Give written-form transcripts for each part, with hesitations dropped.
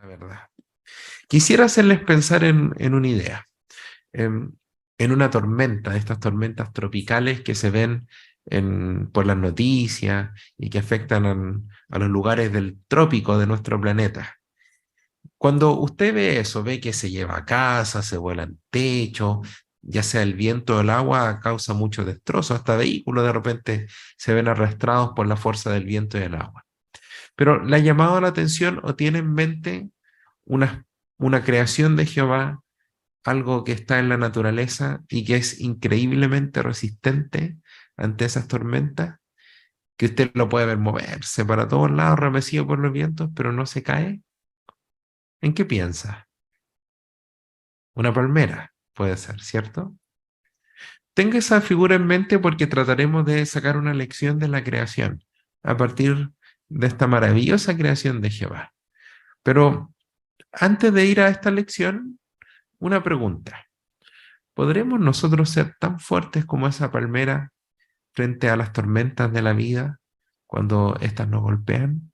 verdad. Quisiera hacerles pensar en una idea, en, en una tormenta, de estas tormentas tropicales que se ven por las noticias y que afectan a los lugares del trópico de nuestro planeta. Cuando usted ve eso, ve que se lleva a casa, se vuelan techos, ya sea el viento o el agua, causa mucho destrozo, hasta vehículos de repente se ven arrastrados por la fuerza del viento y del agua. Pero ¿le ha llamado la atención o tiene en mente una, una creación de Jehová, algo que está en la naturaleza y que es increíblemente resistente ante esas tormentas, que usted lo puede ver moverse para todos lados, remecido por los vientos, pero no se cae? ¿En qué piensa? Una palmera, puede ser, ¿cierto? Tenga esa figura en mente porque trataremos de sacar una lección de la creación a partir de esta maravillosa creación de Jehová. Pero antes de ir a esta lección, una pregunta. ¿Podremos nosotros ser tan fuertes como esa palmera frente a las tormentas de la vida cuando éstas nos golpean?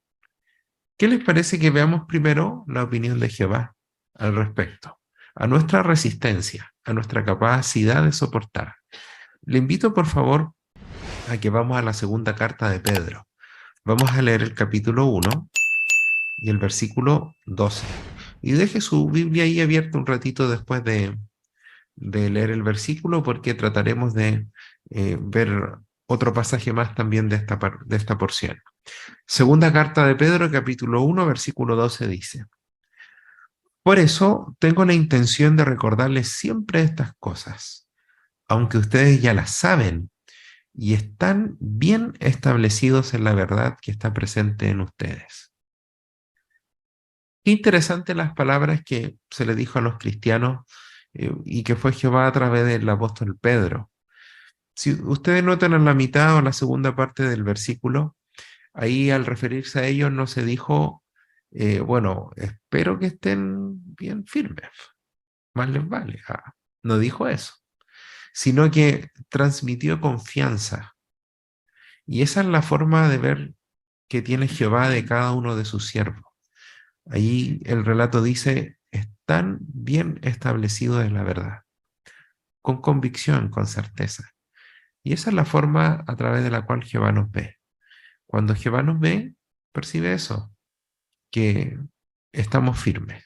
¿Qué les parece que veamos primero la opinión de Jehová al respecto? A nuestra resistencia, a nuestra capacidad de soportar. Le invito, por favor, a que vamos a la segunda carta de Pedro. Vamos a leer el capítulo 1 y el versículo 12. Y deje su Biblia ahí abierta un ratito después de leer el versículo, porque trataremos de ver otro pasaje más también de esta porción. Segunda carta de Pedro, capítulo 1, versículo 12 dice: Por eso tengo la intención de recordarles siempre estas cosas, aunque ustedes ya las saben y están bien establecidos en la verdad que está presente en ustedes. Qué interesante las palabras que se le dijo a los cristianos y que fue Jehová a través del apóstol Pedro. Si ustedes notan en la mitad o la segunda parte del versículo, ahí al referirse a ellos no se dijo, bueno, espero que estén bien firmes, más les vale. No dijo eso, sino que transmitió confianza. Y esa es la forma de ver que tiene Jehová de cada uno de sus siervos. Ahí el relato dice, están bien establecidos en la verdad, con convicción, con certeza. Y esa es la forma a través de la cual Jehová nos ve. Cuando Jehová nos ve, percibe eso, que estamos firmes.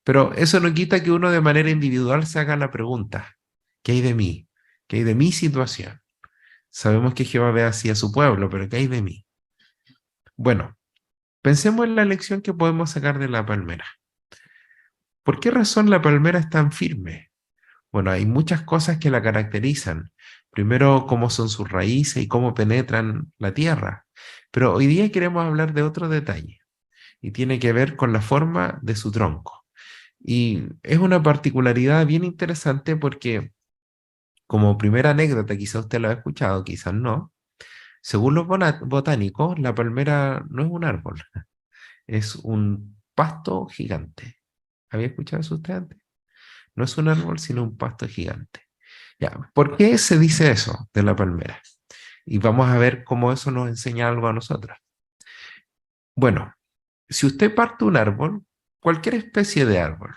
Pero eso no quita que uno de manera individual se haga la pregunta, ¿qué hay de mí? ¿Qué hay de mi situación? Sabemos que Jehová ve así a su pueblo, pero ¿qué hay de mí? Bueno, pensemos en la lección que podemos sacar de la palmera. ¿Por qué razón la palmera es tan firme? Bueno, hay muchas cosas que la caracterizan. Primero, cómo son sus raíces y cómo penetran la tierra. Pero hoy día queremos hablar de otro detalle y tiene que ver con la forma de su tronco. Y es una particularidad bien interesante porque, como primera anécdota, quizá usted lo ha escuchado, quizás no, según los botánicos, la palmera no es un árbol, es un pasto gigante. ¿Había escuchado eso usted antes? No es un árbol, sino un pasto gigante. Ya, ¿por qué se dice eso de la palmera? Y vamos a ver cómo eso nos enseña algo a nosotros. Bueno, si usted parte un árbol, cualquier especie de árbol,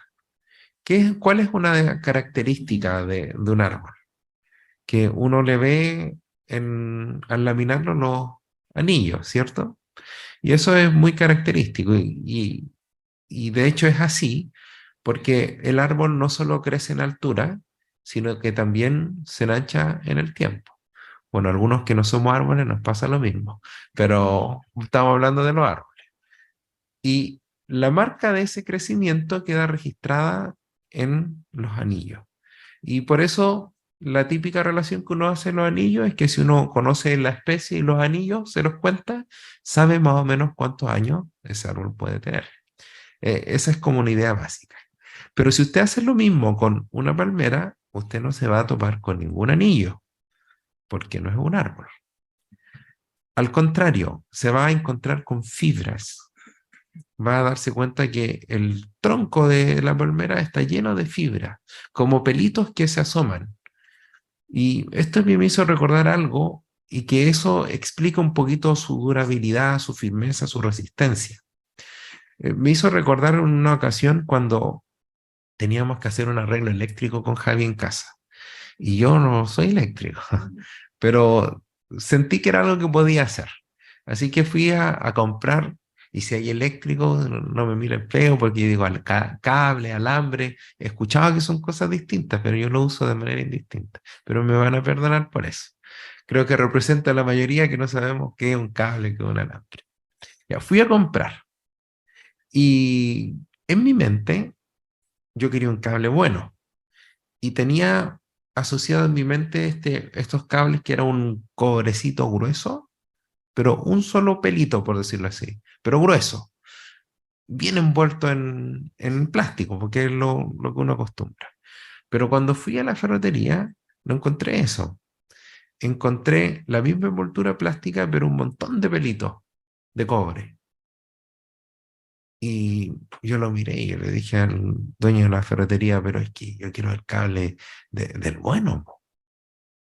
¿cuál es una característica de un árbol? Que uno le ve al laminarlo los anillos, ¿cierto? Y eso es muy característico y de hecho es así porque el árbol no solo crece en altura, sino que también se enancha en el tiempo. Bueno, algunos que no somos árboles nos pasa lo mismo, pero estamos hablando de los árboles. Y la marca de ese crecimiento queda registrada en los anillos. Y por eso la típica relación que uno hace en los anillos es que si uno conoce la especie y los anillos, se los cuenta, sabe más o menos cuántos años ese árbol puede tener. Esa es como una idea básica. Pero si usted hace lo mismo con una palmera, usted no se va a topar con ningún anillo, porque no es un árbol. Al contrario, se va a encontrar con fibras. Va a darse cuenta que el tronco de la palmera está lleno de fibras, como pelitos que se asoman. Y esto me hizo recordar algo y que eso explica un poquito su durabilidad, su firmeza, su resistencia. Me hizo recordar en una ocasión cuando teníamos que hacer un arreglo eléctrico con Javi en casa. Y yo no soy eléctrico, pero sentí que era algo que podía hacer. Así que fui a comprar, y si hay eléctrico, no me miro el feo porque yo digo cable, alambre, he escuchado que son cosas distintas, pero yo lo uso de manera indistinta. Pero me van a perdonar por eso. Creo que representa a la mayoría que no sabemos qué es un cable, qué es un alambre. Ya fui a comprar y en mi mente yo quería un cable bueno y tenía asociado en mi mente estos cables que era un cobrecito grueso, pero un solo pelito, por decirlo así, pero grueso, bien envuelto en plástico, porque es lo que uno acostumbra. Pero cuando fui a la ferretería, no encontré eso. Encontré la misma envoltura plástica, pero un montón de pelitos de cobre. Y yo lo miré y yo le dije al dueño de la ferretería, pero es que yo quiero el cable del bueno, po.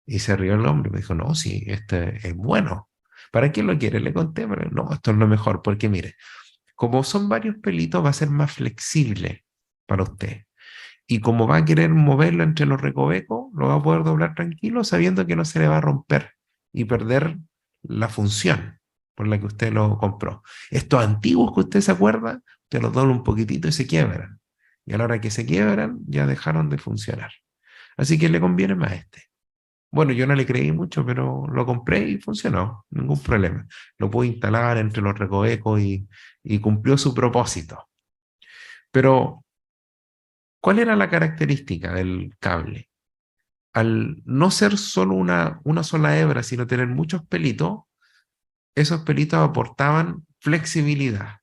Y se rió el hombre, me dijo, no, sí, este es bueno. ¿Para qué lo quiere? Le conté, pero no, esto es lo mejor, porque mire, como son varios pelitos, va a ser más flexible para usted. Y como va a querer moverlo entre los recovecos, lo va a poder doblar tranquilo, sabiendo que no se le va a romper y perder la función por la que usted lo compró. Estos antiguos que usted se acuerda, usted los dobla un poquitito y se quiebran. Y a la hora que se quiebran, ya dejaron de funcionar. Así que le conviene más este. Bueno, yo no le creí mucho, pero lo compré y funcionó, ningún problema. Lo pude instalar entre los recovecos y cumplió su propósito. Pero, ¿cuál era la característica del cable? Al no ser solo una sola hebra, sino tener muchos pelitos, esos pelitos aportaban flexibilidad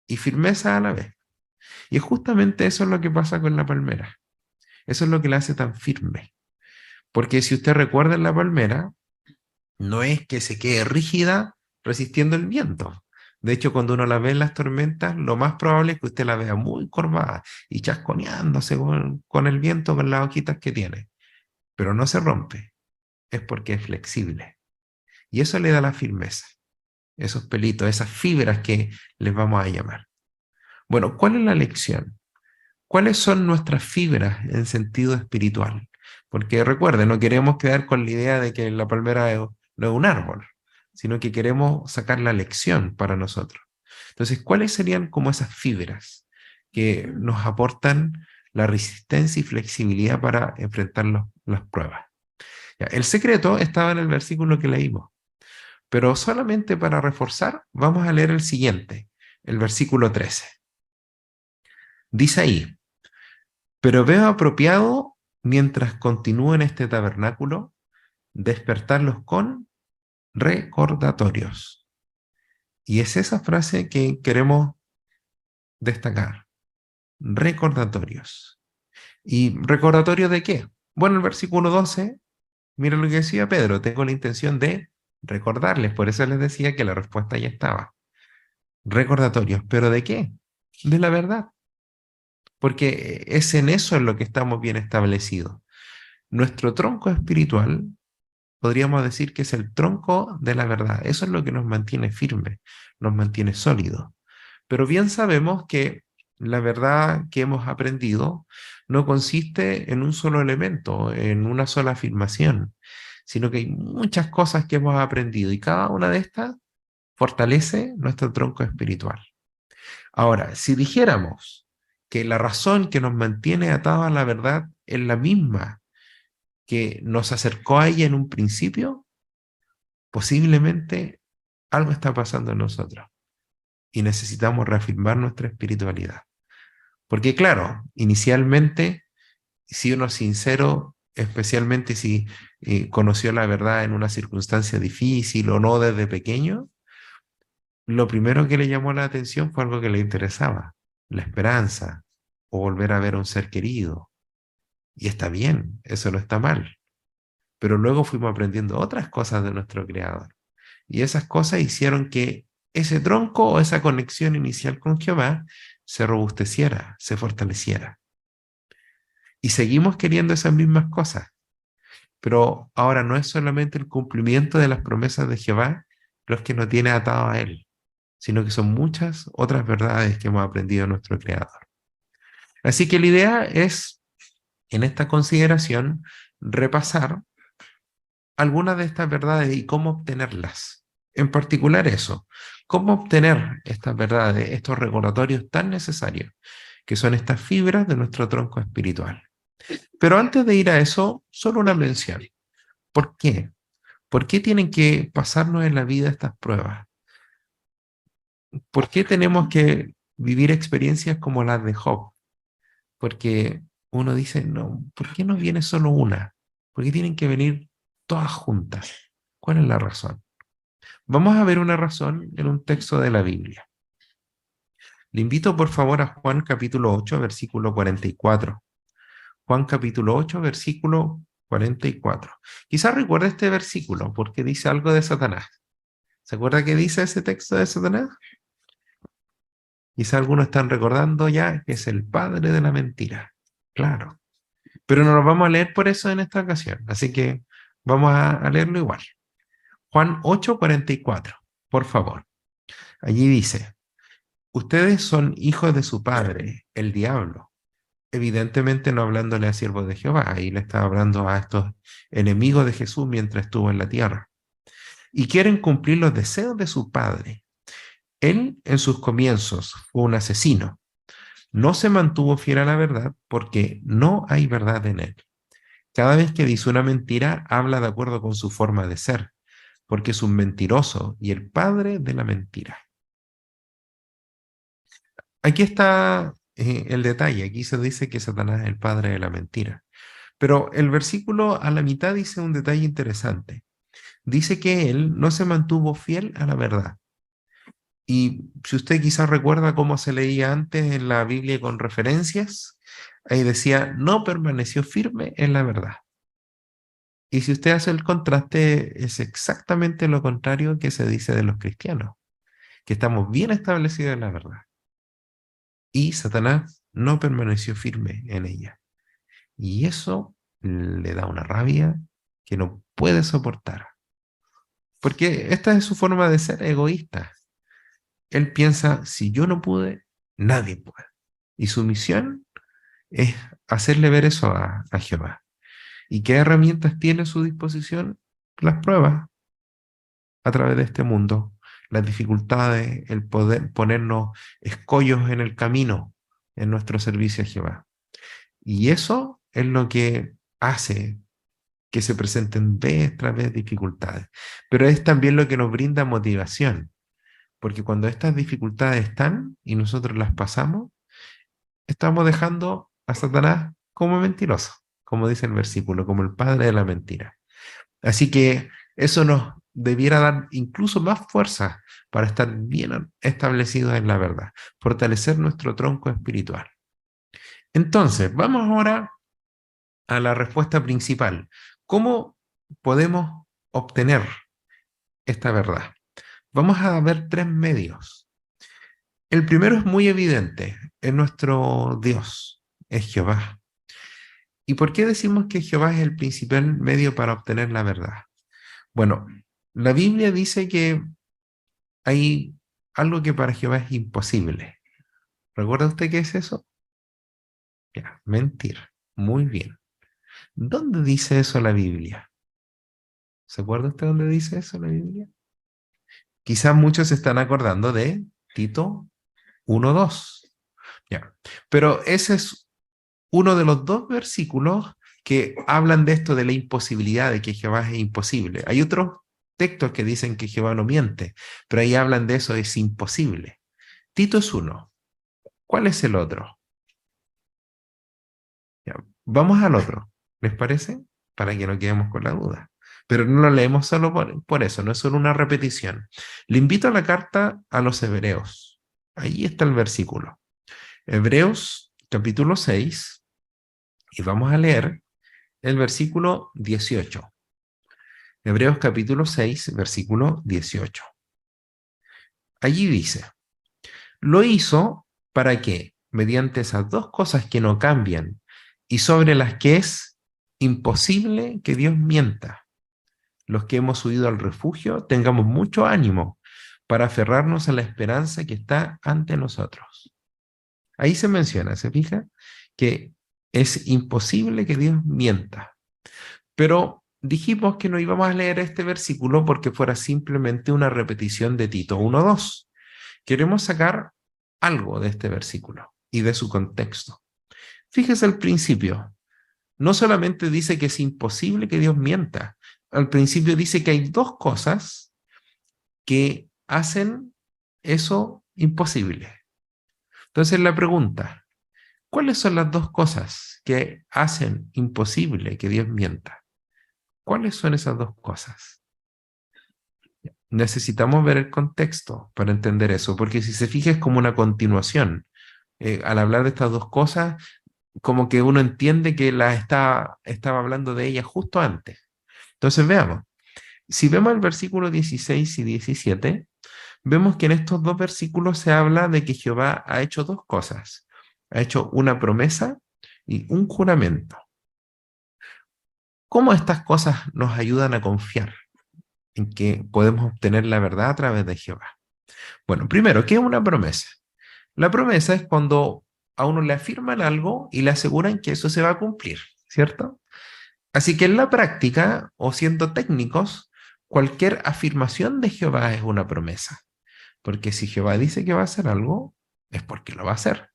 y firmeza a la vez. Y justamente eso es lo que pasa con la palmera. Eso es lo que la hace tan firme. Porque si usted recuerda en la palmera, no es que se quede rígida resistiendo el viento. De hecho, cuando uno la ve en las tormentas, lo más probable es que usted la vea muy corvada y chasconeándose con el viento, con las hojitas que tiene. Pero no se rompe, es porque es flexible. Y eso le da la firmeza, esos pelitos, esas fibras que les vamos a llamar. Bueno, ¿cuál es la lección? ¿Cuáles son nuestras fibras en sentido espiritual? Porque recuerden, no queremos quedar con la idea de que la palmera no es un árbol, sino que queremos sacar la lección para nosotros. Entonces, ¿cuáles serían como esas fibras que nos aportan la resistencia y flexibilidad para enfrentar las pruebas? Ya, el secreto estaba en el versículo que leímos, pero solamente para reforzar, vamos a leer el siguiente, el versículo 13. Dice ahí, pero veo apropiado, mientras continúo en este tabernáculo, despertarlos con recordatorios. Y es esa frase que queremos destacar, recordatorios. ¿Y recordatorios de qué? Bueno, el versículo 12, mira lo que decía Pedro, tengo la intención de recordarles, por eso les decía que la respuesta ya estaba. Recordatorios, ¿pero de qué? De la verdad, porque es en eso en lo que estamos bien establecidos. Nuestro tronco espiritual podríamos decir que es el tronco de la verdad. Eso es lo que nos mantiene firme, nos mantiene sólidos. Pero bien sabemos que la verdad que hemos aprendido no consiste en un solo elemento, en una sola afirmación, sino que hay muchas cosas que hemos aprendido y cada una de estas fortalece nuestro tronco espiritual. Ahora, si dijéramos que la razón que nos mantiene atados a la verdad es la misma que nos acercó a ella en un principio, posiblemente algo está pasando en nosotros y necesitamos reafirmar nuestra espiritualidad. Porque claro, inicialmente, si uno es sincero, especialmente si conoció la verdad en una circunstancia difícil o no desde pequeño, lo primero que le llamó la atención fue algo que le interesaba, la esperanza o volver a ver a un ser querido. Y está bien, eso no está mal. Pero luego fuimos aprendiendo otras cosas de nuestro Creador. Y esas cosas hicieron que ese tronco o esa conexión inicial con Jehová se robusteciera, se fortaleciera. Y seguimos queriendo esas mismas cosas, pero ahora no es solamente el cumplimiento de las promesas de Jehová los que nos tiene atado a Él, sino que son muchas otras verdades que hemos aprendido de nuestro Creador. Así que la idea es, en esta consideración, repasar algunas de estas verdades y cómo obtenerlas. En particular eso, cómo obtener estas verdades, estos recordatorios tan necesarios, que son estas fibras de nuestro tronco espiritual. Pero antes de ir a eso, solo una mención. ¿Por qué? ¿Por qué tienen que pasarnos en la vida estas pruebas? ¿Por qué tenemos que vivir experiencias como las de Job? Porque uno dice, no, ¿por qué no viene solo una? ¿Por qué tienen que venir todas juntas? ¿Cuál es la razón? Vamos a ver una razón en un texto de la Biblia. Le invito por favor a Juan capítulo 8, versículo 44. Juan capítulo 8, versículo 44. Quizás recuerde este versículo porque dice algo de Satanás. ¿Se acuerda qué dice ese texto de Satanás? Quizás algunos están recordando ya que es el padre de la mentira. Claro. Pero no lo vamos a leer por eso en esta ocasión. Así que vamos a leerlo igual. Juan 8, 44. Por favor. Allí dice, ustedes son hijos de su padre, el diablo. Evidentemente no hablándole a siervos de Jehová, ahí le estaba hablando a estos enemigos de Jesús mientras estuvo en la tierra. Y quieren cumplir los deseos de su padre. Él en sus comienzos fue un asesino. No se mantuvo fiel a la verdad porque no hay verdad en él. Cada vez que dice una mentira, habla de acuerdo con su forma de ser, porque es un mentiroso y el padre de la mentira. Aquí está el detalle, aquí se dice que Satanás es el padre de la mentira. Pero el versículo a la mitad dice un detalle interesante. Dice que él no se mantuvo fiel a la verdad. Y si usted quizás recuerda cómo se leía antes en la Biblia con referencias, ahí decía, no permaneció firme en la verdad. Y si usted hace el contraste, es exactamente lo contrario que se dice de los cristianos, que estamos bien establecidos en la verdad. Y Satanás no permaneció firme en ella. Y eso le da una rabia que no puede soportar. Porque esta es su forma de ser egoísta. Él piensa, si yo no pude, nadie puede. Y su misión es hacerle ver eso a Jehová. ¿Y qué herramientas tiene a su disposición? Las pruebas a través de este mundo, las dificultades, el poder ponernos escollos en el camino en nuestro servicio a Jehová. Y eso es lo que hace que se presenten vez tras vez dificultades. Pero es también lo que nos brinda motivación, porque cuando estas dificultades están y nosotros las pasamos, estamos dejando a Satanás como mentiroso, como dice el versículo, como el padre de la mentira. Así que eso nos debiera dar incluso más fuerza para estar bien establecidos en la verdad, fortalecer nuestro tronco espiritual. Entonces, vamos ahora a la respuesta principal. ¿Cómo podemos obtener esta verdad? Vamos a ver tres medios. El primero es muy evidente, es nuestro Dios, es Jehová. ¿Y por qué decimos que Jehová es el principal medio para obtener la verdad? Bueno, la Biblia dice que hay algo que para Jehová es imposible. ¿Recuerda usted qué es eso? Ya, mentir. Muy bien. ¿Dónde dice eso la Biblia? ¿Se acuerda usted dónde dice eso la Biblia? Quizás muchos se están acordando de Tito 1:2. Ya. Pero ese es uno de los dos versículos que hablan de esto, de la imposibilidad, de que Jehová es imposible. Hay otros textos que dicen que Jehová no miente, pero ahí hablan de eso, es imposible. Tito es uno. ¿Cuál es el otro? Ya, vamos al otro, ¿les parece? Para que no quedemos con la duda. Pero no lo leemos solo por eso, no es solo una repetición. Le invito a la carta a los Hebreos. Ahí está el versículo. Hebreos capítulo 6, y vamos a leer el versículo 18. Hebreos capítulo 6, versículo 18. Allí dice, lo hizo para que, mediante esas dos cosas que no cambian y sobre las que es imposible que Dios mienta, los que hemos huido al refugio tengamos mucho ánimo, para aferrarnos a la esperanza que está ante nosotros. Ahí se menciona, ¿se fija? Que es imposible que Dios mienta. Pero dijimos que no íbamos a leer este versículo porque fuera simplemente una repetición de Tito 1:2. Queremos sacar algo de este versículo y de su contexto. Fíjese al principio. No solamente dice que es imposible que Dios mienta. Al principio dice que hay dos cosas que hacen eso imposible. Entonces la pregunta, ¿cuáles son las dos cosas que hacen imposible que Dios mienta? ¿Cuáles son esas dos cosas? Necesitamos ver el contexto para entender eso, porque si se fija es como una continuación. Al hablar de estas dos cosas, como que uno entiende que estaba hablando de ellas justo antes. Entonces veamos, si vemos el versículo 16 y 17, vemos que en estos dos versículos se habla de que Jehová ha hecho dos cosas. Ha hecho una promesa y un juramento. ¿Cómo estas cosas nos ayudan a confiar en que podemos obtener la verdad a través de Jehová? Bueno, primero, ¿qué es una promesa? La promesa es cuando a uno le afirman algo y le aseguran que eso se va a cumplir, ¿cierto? Así que en la práctica, o siendo técnicos, cualquier afirmación de Jehová es una promesa, porque si Jehová dice que va a hacer algo, es porque lo va a hacer.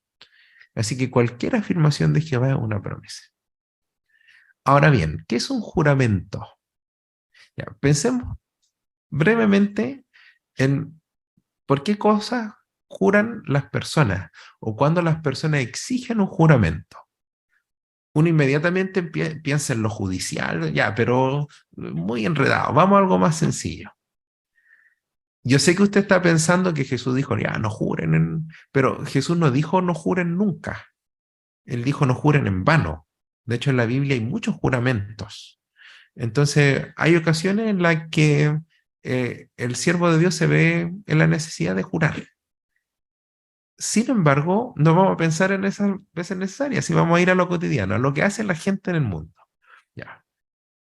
Así que cualquier afirmación de Jehová es una promesa. Ahora bien, ¿qué es un juramento? Ya, pensemos brevemente en por qué cosas juran las personas o cuando las personas exigen un juramento. Uno inmediatamente piensa en lo judicial, ya, pero muy enredado. Vamos a algo más sencillo. Yo sé que usted está pensando que Jesús dijo, ya, no juren, pero Jesús no dijo no juren nunca. Él dijo no juren en vano. De hecho, en la Biblia hay muchos juramentos. Entonces, hay ocasiones en las que el siervo de Dios se ve en la necesidad de jurar. Sin embargo, no vamos a pensar en esas veces necesarias, si vamos a ir a lo cotidiano, a lo que hace la gente en el mundo. Ya.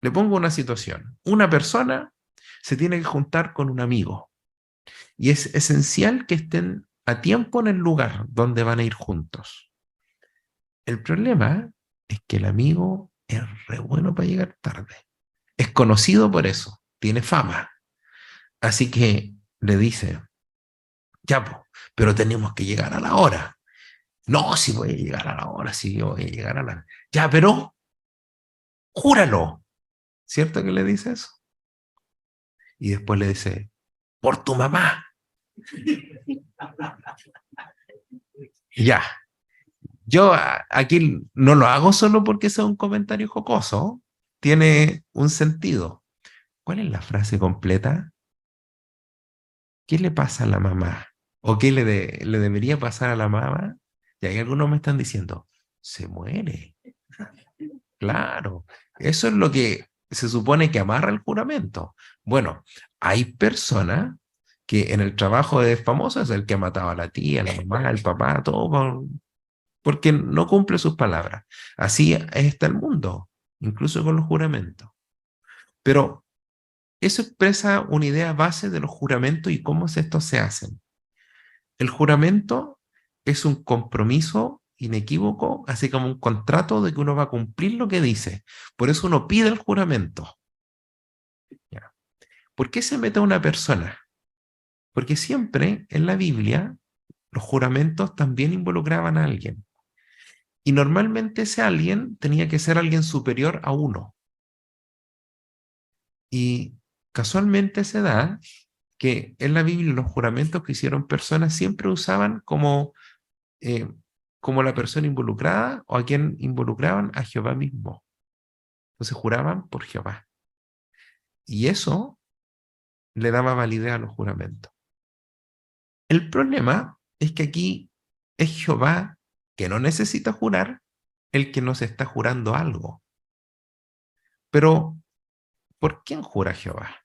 Le pongo una situación. Una persona se tiene que juntar con un amigo y es esencial que estén a tiempo en el lugar donde van a ir juntos. El problema es que el amigo es re bueno para llegar tarde. Es conocido por eso, tiene fama. Así que le dice, ya, po, pero tenemos que llegar a la hora. No, si voy a llegar a la hora, si yo voy a llegar a la... Ya, pero júralo. ¿Cierto que le dice eso? Y después le dice, por tu mamá. Ya, yo aquí no lo hago solo porque sea un comentario jocoso, tiene un sentido. ¿Cuál es la frase completa? ¿Qué le pasa a la mamá? ¿O qué le debería pasar a la mamá? Y ahí algunos me están diciendo, se muere. Claro, eso es lo que se supone que amarra el juramento. Bueno, hay personas que en el trabajo es famoso, es el que ha matado a la tía, a la mamá, al papá, todo porque no cumple sus palabras. Así está el mundo, incluso con los juramentos. Pero eso expresa una idea base de los juramentos y cómo estos se hacen. El juramento es un compromiso inequívoco, así como un contrato de que uno va a cumplir lo que dice. Por eso uno pide el juramento. ¿Ya? ¿Por qué se mete a una persona? Porque siempre en la Biblia los juramentos también involucraban a alguien. Y normalmente ese alguien tenía que ser alguien superior a uno. Y casualmente se da que en la Biblia los juramentos que hicieron personas siempre usaban eh, como la persona involucrada o a quien involucraban a Jehová mismo. Entonces juraban por Jehová. Y eso le daba validez a los juramentos. El problema es que aquí es Jehová, que no necesita jurar, el que nos está jurando algo. Pero, ¿por quién jura Jehová?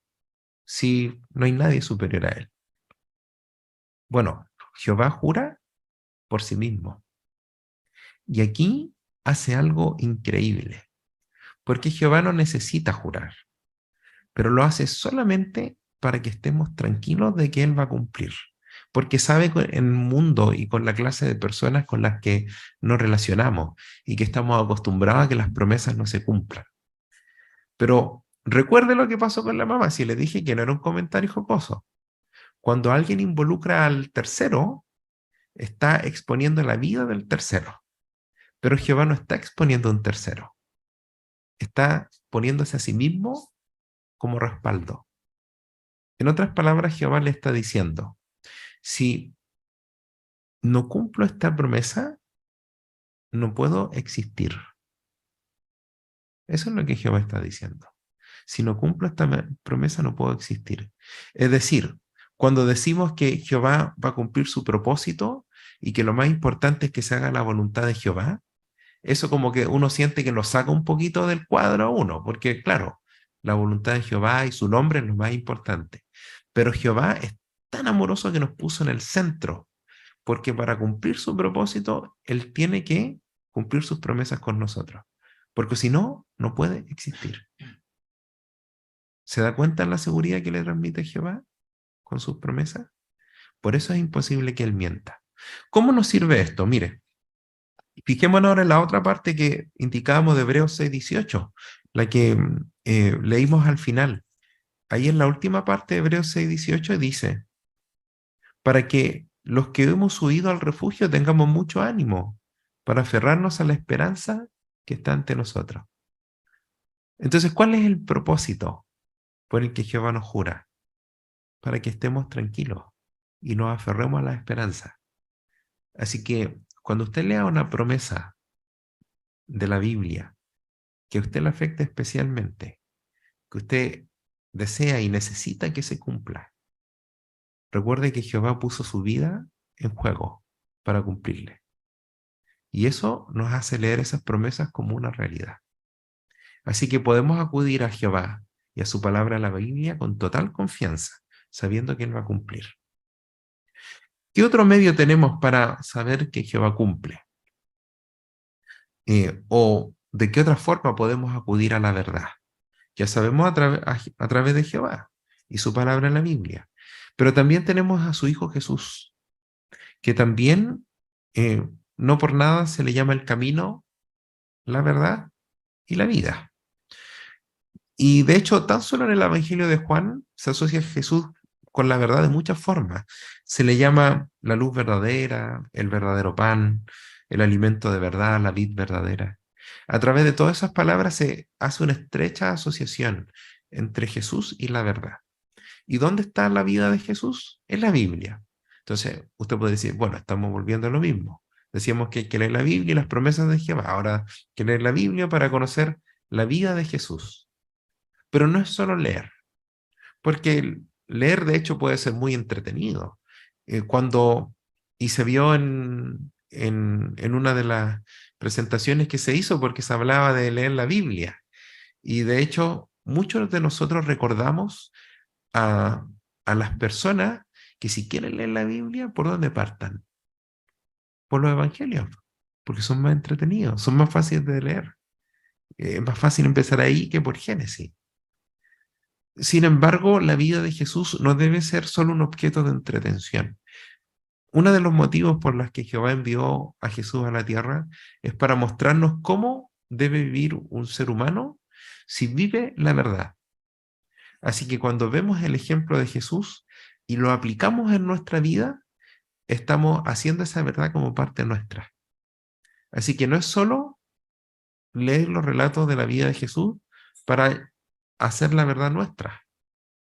Si no hay nadie superior a él. Bueno, Jehová jura por sí mismo. Y aquí hace algo increíble, porque Jehová no necesita jurar, pero lo hace solamente para que estemos tranquilos de que Él va a cumplir. Porque sabe en el mundo y con la clase de personas con las que nos relacionamos y que estamos acostumbrados a que las promesas no se cumplan. Pero recuerde lo que pasó con la mamá, si le dije que no era un comentario jocoso. Cuando alguien involucra al tercero, está exponiendo la vida del tercero. Pero Jehová no está exponiendo a un tercero, está poniéndose a sí mismo como respaldo. En otras palabras, Jehová le está diciendo, si no cumplo esta promesa, no puedo existir. Eso es lo que Jehová está diciendo. Si no cumplo esta promesa, no puedo existir. Es decir, cuando decimos que Jehová va a cumplir su propósito y que lo más importante es que se haga la voluntad de Jehová, eso como que uno siente que nos saca un poquito del cuadro a uno, porque claro, la voluntad de Jehová y su nombre es lo más importante. Pero Jehová es tan amoroso que nos puso en el centro, porque para cumplir su propósito, Él tiene que cumplir sus promesas con nosotros, porque si no, no puede existir. ¿Se da cuenta la seguridad que le transmite Jehová con sus promesas? Por eso es imposible que Él mienta. ¿Cómo nos sirve esto? Mire, fijémonos ahora en la otra parte que indicábamos de Hebreos 6:18, la que leímos al final. Ahí en la última parte de Hebreos 6:18 dice, para que los que hemos huido al refugio tengamos mucho ánimo, para aferrarnos a la esperanza que está ante nosotros. Entonces, ¿cuál es el propósito por el que Jehová nos jura? Para que estemos tranquilos y nos aferremos a la esperanza. Así que cuando usted lea una promesa de la Biblia, que a usted le afecte especialmente, que usted desea y necesita que se cumpla, recuerde que Jehová puso su vida en juego para cumplirle. Y eso nos hace leer esas promesas como una realidad. Así que podemos acudir a Jehová y a su palabra en la Biblia con total confianza, sabiendo que Él va a cumplir. ¿Qué otro medio tenemos para saber que Jehová cumple? ¿O de qué otra forma podemos acudir a la verdad? Ya sabemos a través de Jehová y su palabra en la Biblia. Pero también tenemos a su Hijo Jesús, que también eh, no por nada se le llama el camino, la verdad y la vida. Y de hecho, tan solo en el Evangelio de Juan se asocia a Jesús con la verdad de muchas formas. Se le llama la luz verdadera, el verdadero pan, el alimento de verdad, la vid verdadera. A través de todas esas palabras se hace una estrecha asociación entre Jesús y la verdad. ¿Y dónde está la vida de Jesús? En la Biblia. Entonces, usted puede decir, bueno, estamos volviendo a lo mismo. Decíamos que hay que leer la Biblia y las promesas de Jehová. Ahora hay que leer la Biblia para conocer la vida de Jesús. Pero no es solo leer, porque leer de hecho puede ser muy entretenido. Y se vio en una de las presentaciones que se hizo porque se hablaba de leer la Biblia. Y de hecho, muchos de nosotros recordamos a, a las personas que si quieren leer la Biblia, ¿por dónde partan? Por los evangelios, porque son más entretenidos, son más fáciles de leer. Es más fácil empezar ahí que por Génesis. Sin embargo, la vida de Jesús no debe ser solo un objeto de entretención. Uno de los motivos por los que Jehová envió a Jesús a la tierra es para mostrarnos cómo debe vivir un ser humano si vive la verdad. Así que cuando vemos el ejemplo de Jesús y lo aplicamos en nuestra vida, estamos haciendo esa verdad como parte nuestra. Así que no es solo leer los relatos de la vida de Jesús para hacer la verdad nuestra,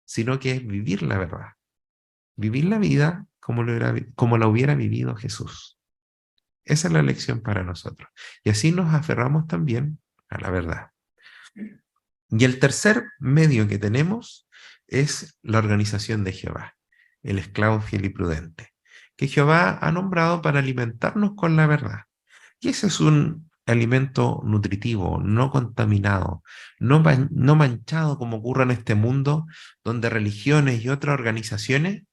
sino que es vivir la verdad. Vivir la vida como la hubiera vivido Jesús. Esa es la lección para nosotros. Y así nos aferramos también a la verdad. Y el tercer medio que tenemos es la organización de Jehová, el esclavo fiel y prudente, que Jehová ha nombrado para alimentarnos con la verdad. Y ese es un alimento nutritivo, no contaminado, no manchado como ocurre en este mundo, donde religiones y otras organizaciones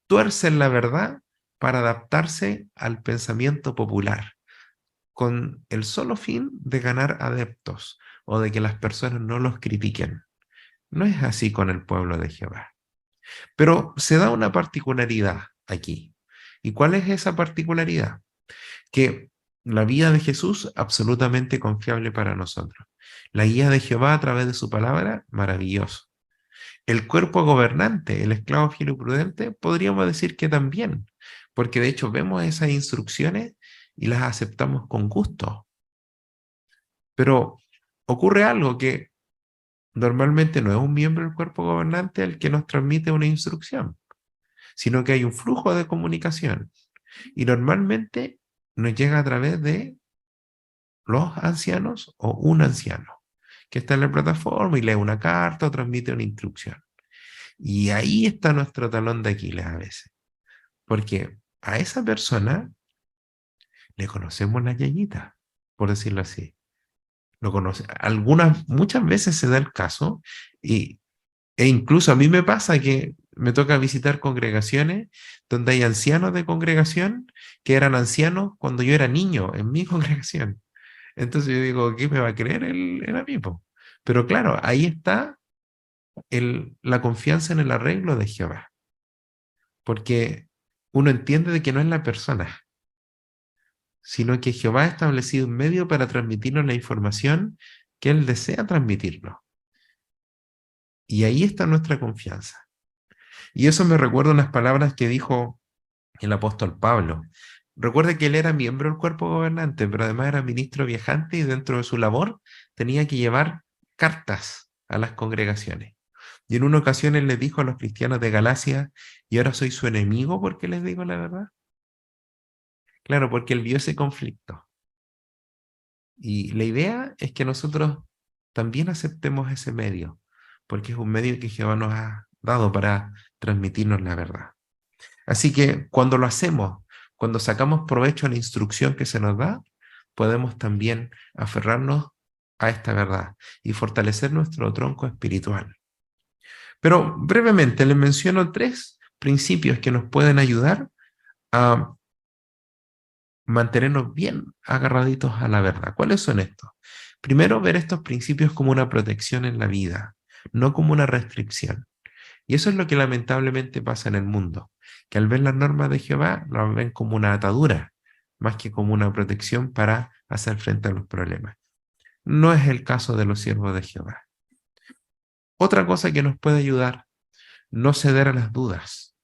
tuercen la verdad para adaptarse al pensamiento popular, con el solo fin de ganar adeptos o de que las personas no los critiquen. No es así con el pueblo de Jehová. Pero se da una particularidad aquí. ¿Y cuál es esa particularidad? Que la vida de Jesús, absolutamente confiable para nosotros. La guía de Jehová a través de su palabra, maravilloso. El cuerpo gobernante, el esclavo fiel y prudente, podríamos decir que también, porque de hecho vemos esas instrucciones y las aceptamos con gusto. Pero ocurre algo que normalmente no es un miembro del cuerpo gobernante el que nos transmite una instrucción, sino que hay un flujo de comunicación y normalmente nos llega a través de los ancianos o un anciano que está en la plataforma y lee una carta o transmite una instrucción. Y ahí está nuestro talón de Aquiles a veces, porque a esa persona le conocemos la yayita, por decirlo así. Lo conoce. Muchas veces se da el caso y, e incluso a mí me pasa que me toca visitar congregaciones donde hay ancianos de congregación que eran ancianos cuando yo era niño en mi congregación. Entonces yo digo, ¿qué me va a creer el amigo? Pero claro, ahí está la confianza en el arreglo de Jehová, porque uno entiende de que no es la persona, sino que Jehová ha establecido un medio para transmitirnos la información que Él desea transmitirnos. Y ahí está nuestra confianza. Y eso me recuerda unas palabras que dijo el apóstol Pablo. Recuerde que él era miembro del cuerpo gobernante, pero además era ministro viajante y dentro de su labor tenía que llevar cartas a las congregaciones. Y en una ocasión él les dijo a los cristianos de Galacia, ¿y ahora soy su enemigo porque les digo la verdad? Claro, porque él vio ese conflicto. Y la idea es que nosotros también aceptemos ese medio, porque es un medio que Jehová nos ha dado para transmitirnos la verdad. Así que cuando lo hacemos, cuando sacamos provecho a la instrucción que se nos da, podemos también aferrarnos a esta verdad y fortalecer nuestro tronco espiritual. Pero brevemente les menciono tres principios que nos pueden ayudar a mantenernos bien agarraditos a la verdad. ¿Cuáles son estos? Primero, ver estos principios como una protección en la vida, no como una restricción. Y eso es lo que lamentablemente pasa en el mundo, que al ver las normas de Jehová las ven como una atadura, más que como una protección para hacer frente a los problemas. No es el caso de los siervos de Jehová. Otra cosa que nos puede ayudar, no ceder a las dudas.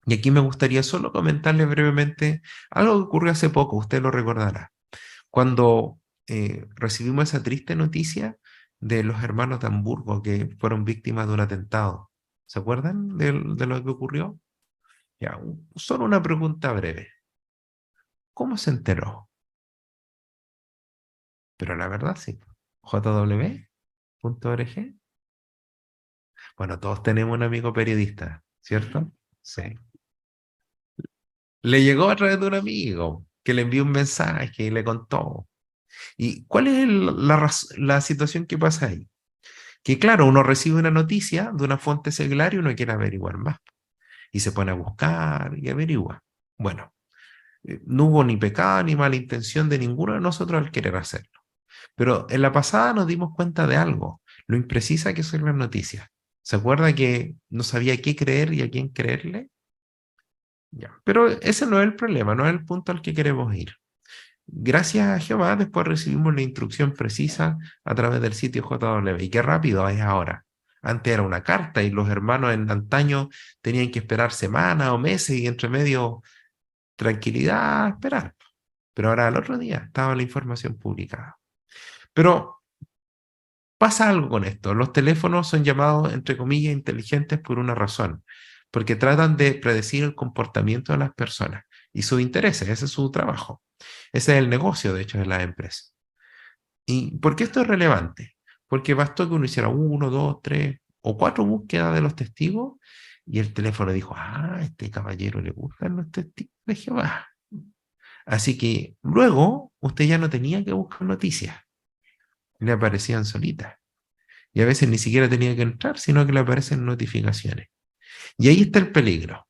Y aquí me gustaría solo comentarle brevemente algo que ocurrió hace poco, usted lo recordará, cuando recibimos esa triste noticia de los hermanos de Hamburgo que fueron víctimas de un atentado. ¿Se acuerdan de lo que ocurrió? Ya, solo una pregunta breve. ¿Cómo se enteró? Pero la verdad sí. jw.org. Bueno, todos tenemos un amigo periodista, ¿cierto? Sí. Le llegó a través de un amigo que le envió un mensaje y le contó. ¿Y cuál es la situación que pasa ahí? Que claro, uno recibe una noticia de una fuente seglar y uno quiere averiguar más. Y se pone a buscar y averigua. Bueno, no hubo ni pecado ni mala intención de ninguno de nosotros al querer hacerlo. Pero en la pasada nos dimos cuenta de algo, lo imprecisa que son las noticias. ¿Se acuerda que no sabía qué creer y a quién creerle? Ya. Pero ese no es el problema, no es el punto al que queremos ir. Gracias a Jehová, después recibimos la instrucción precisa a través del sitio JW. Y qué rápido es ahora. Antes era una carta y los hermanos en antaño tenían que esperar semanas o meses y entre medio tranquilidad, esperar. Pero ahora al otro día estaba la información publicada. Pero pasa algo con esto. Los teléfonos son llamados, entre comillas, inteligentes por una razón, porque tratan de predecir el comportamiento de las personas y sus intereses. Ese es su trabajo. Ese es el negocio, de hecho, de las empresas. ¿Y por qué esto es relevante? Porque bastó que uno hiciera uno, dos, tres o cuatro búsquedas de los testigos y el teléfono dijo, a este caballero le gustan los testigos de Jehová. Así que luego usted ya no tenía que buscar noticias, le aparecían solitas. Y a veces ni siquiera tenía que entrar, sino que le aparecen notificaciones. Y ahí está el peligro.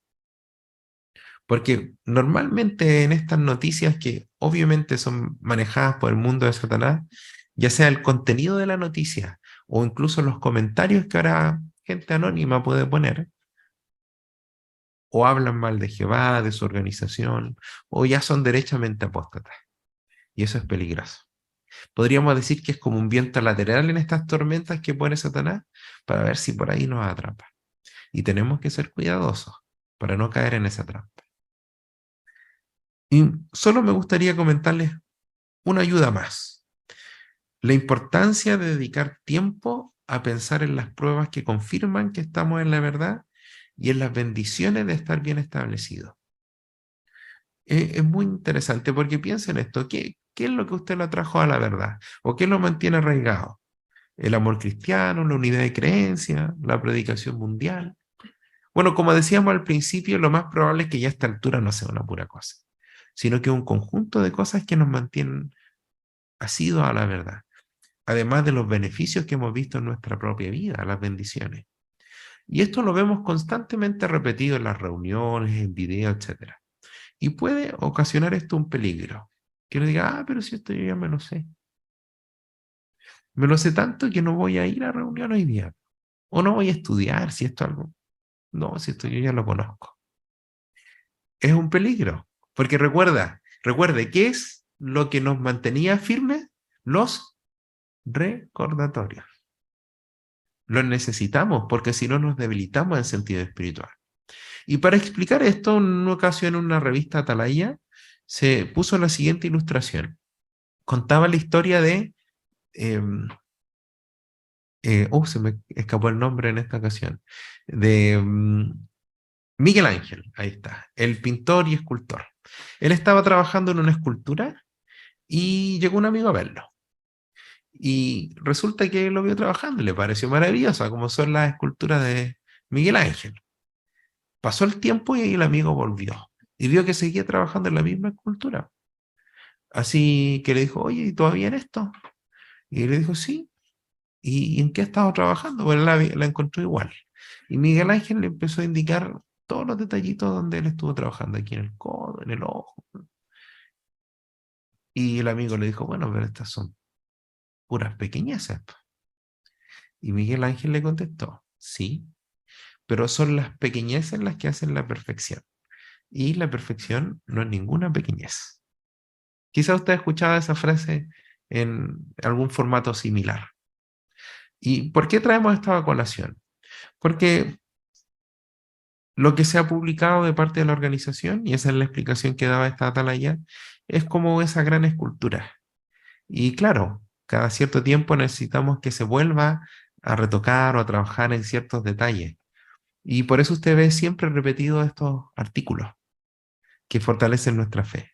Porque normalmente en estas noticias que obviamente son manejadas por el mundo de Satanás, ya sea el contenido de la noticia o incluso los comentarios que ahora gente anónima puede poner, o hablan mal de Jehová, de su organización, o ya son derechamente apóstatas. Y eso es peligroso. Podríamos decir que es como un viento lateral en estas tormentas que pone Satanás para ver si por ahí nos atrapa. Y tenemos que ser cuidadosos para no caer en esa trampa. Y solo me gustaría comentarles una ayuda más. La importancia de dedicar tiempo a pensar en las pruebas que confirman que estamos en la verdad y en las bendiciones de estar bien establecidos. Es muy interesante porque piensa en esto. ¿Qué es lo que usted lo atrajo a la verdad? ¿O qué lo mantiene arraigado? ¿El amor cristiano, la unidad de creencia, la predicación mundial? Bueno, como decíamos al principio, lo más probable es que ya a esta altura no sea una pura cosa, sino que un conjunto de cosas que nos mantienen asidos a la verdad, además de los beneficios que hemos visto en nuestra propia vida, las bendiciones. Y esto lo vemos constantemente repetido en las reuniones, en videos, etcétera. Y puede ocasionar esto un peligro. Que uno diga, pero si esto yo ya me lo sé. Me lo sé tanto que no voy a ir a reunión hoy día. O no voy a estudiar si esto algo. No, si esto yo ya lo conozco. Es un peligro. Porque recuerde, ¿qué es lo que nos mantenía firmes? Los recordatorios. Los necesitamos porque si no nos debilitamos en sentido espiritual. Y para explicar esto, en una ocasión en una revista Atalaya se puso la siguiente ilustración. Contaba la historia de eh, se me escapó el nombre en esta ocasión, de Miguel Ángel, ahí está, el pintor y escultor. Él estaba trabajando en una escultura y llegó un amigo a verlo. Y resulta que lo vio trabajando y le pareció maravillosa, como son las esculturas de Miguel Ángel. Pasó el tiempo y el amigo volvió y vio que seguía trabajando en la misma escultura. Así que le dijo, oye, ¿y todavía en esto? Y le dijo, sí. ¿Y en qué ha estado trabajando? Bueno, la encontró igual. Y Miguel Ángel le empezó a indicar todos los detallitos donde él estuvo trabajando, aquí en el codo, en el ojo. Y el amigo le dijo, bueno, pero estas son puras pequeñeces. Y Miguel Ángel le contestó, sí, pero son las pequeñeces las que hacen la perfección. Y la perfección no es ninguna pequeñez. Quizá usted ha escuchado esa frase en algún formato similar. ¿Y por qué traemos esta colación? Porque lo que se ha publicado de parte de la organización, y esa es la explicación que daba esta atalaya, es como esa gran escultura. Y claro, cada cierto tiempo necesitamos que se vuelva a retocar o a trabajar en ciertos detalles. Y por eso usted ve siempre repetidos estos artículos que fortalecen nuestra fe.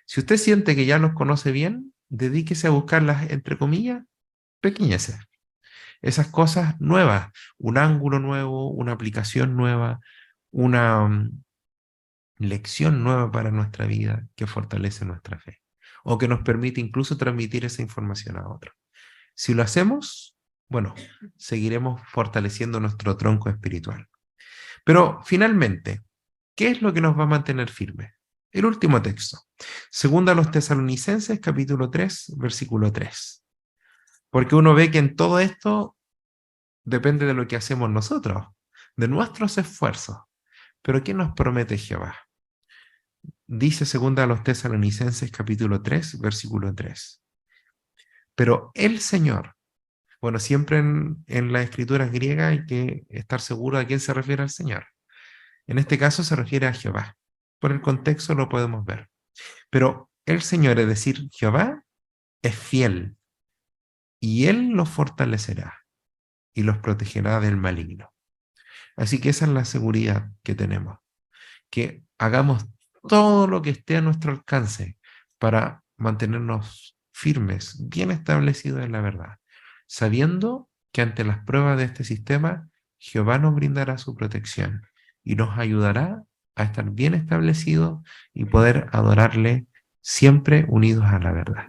Si usted siente que ya los conoce bien, dedíquese a buscar las, entre comillas, pequeñeces. Esas cosas nuevas, un ángulo nuevo, una aplicación nueva, una lección nueva para nuestra vida que fortalece nuestra fe o que nos permite incluso transmitir esa información a otros. Si lo hacemos, bueno, seguiremos fortaleciendo nuestro tronco espiritual. Pero finalmente, ¿qué es lo que nos va a mantener firmes? El último texto, segunda a los Tesalonicenses, capítulo 3, versículo 3. Porque uno ve que en todo esto depende de lo que hacemos nosotros, de nuestros esfuerzos. Pero ¿qué nos promete Jehová? Dice segunda a los Tesalonicenses capítulo 3, versículo 3. Pero el Señor, bueno, siempre en las escrituras griegas hay que estar seguro a quién se refiere el Señor. En este caso se refiere a Jehová. Por el contexto lo podemos ver. Pero el Señor, es decir, Jehová, es fiel y Él los fortalecerá y los protegerá del maligno. Así que esa es la seguridad que tenemos, que hagamos todo lo que esté a nuestro alcance para mantenernos firmes, bien establecidos en la verdad, sabiendo que ante las pruebas de este sistema, Jehová nos brindará su protección y nos ayudará a estar bien establecidos y poder adorarle siempre unidos a la verdad.